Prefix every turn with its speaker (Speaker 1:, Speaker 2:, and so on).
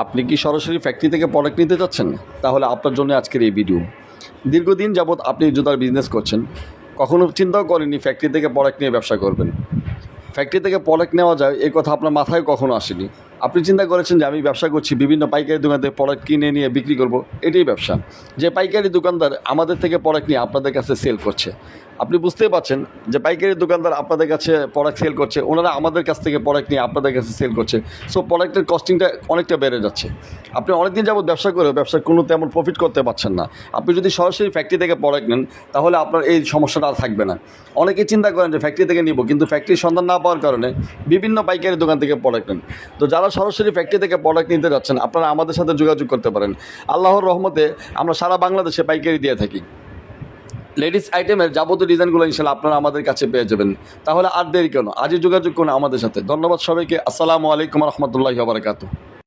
Speaker 1: আপনি কি সরাসরি ফ্যাক্টরি থেকে প্রোডাক্ট নিতে চাচ্ছেন? তাহলে আপনার জন্য আজকের এই ভিডিও। দীর্ঘদিন যাবৎ আপনি জুতার বিজনেস করছেন, কখনো চিন্তাও করেননি ফ্যাক্টরি থেকে প্রোডাক্ট নিয়ে ব্যবসা করবেন। ফ্যাক্টরি থেকে প্রোডাক্ট নেওয়া যায় এই কথা আপনার মাথায় কখনো আসেনি। আপনি চিন্তা করেছেন যে আমি ব্যবসা করছি, বিভিন্ন পাইকারি দোকান থেকে প্রোডাক্ট কিনে নিয়ে বিক্রি করব, এটাই ব্যবসা। যে পাইকারি দোকানদার আমাদের থেকে প্রোডাক্ট নিয়ে আপনাদের কাছে সেল করছে, আপনি বুঝতেই পারছেন যে পাইকারি দোকানদার আপনাদের কাছে প্রোডাক্ট সেল করছে, ওনারা আমাদের কাছ থেকে প্রোডাক্ট নিয়ে আপনাদের কাছে সেল করছে। সো প্রোডাক্টের কস্টিংটা অনেকটা বেড়ে যাচ্ছে। আপনি অনেকদিন যাবত ব্যবসা করে ব্যবসার কোনো তেমন প্রফিট করতে পারছেন না। আপনি যদি সরাসরি ফ্যাক্টরি থেকে প্রোডাক্ট নেন তাহলে আপনার এই সমস্যাটা আর থাকবে না। অনেকেই চিন্তা করেন যে ফ্যাক্টরি থেকে নিব, কিন্তু ফ্যাক্টরির সন্ধান না পাওয়ার কারণে বিভিন্ন পাইকারি দোকান থেকে প্রোডাক্ট নেন। তো যারা সরাসরি ফ্যাক্টরি থেকে প্রোডাক্ট নিতে যাচ্ছেন, আপনারা আমাদের সাথে যোগাযোগ করতে পারেন। আল্লাহর রহমতে আমরা সারা বাংলাদেশে পাইকারি দিয়ে থাকি। লেডিস আইটেমের যাবতীয় ডিজাইনগুলো ইনশাল্লাহ আপনারা আমাদের কাছে পেয়ে যাবেন। তাহলে আর দেরি কেন, আজই যোগাযোগ করুন আমাদের সাথে। ধন্যবাদ সবাইকে। আসসালামু আলাইকুম রহমতুল্লাহি ওয়া বারাকাতুহু।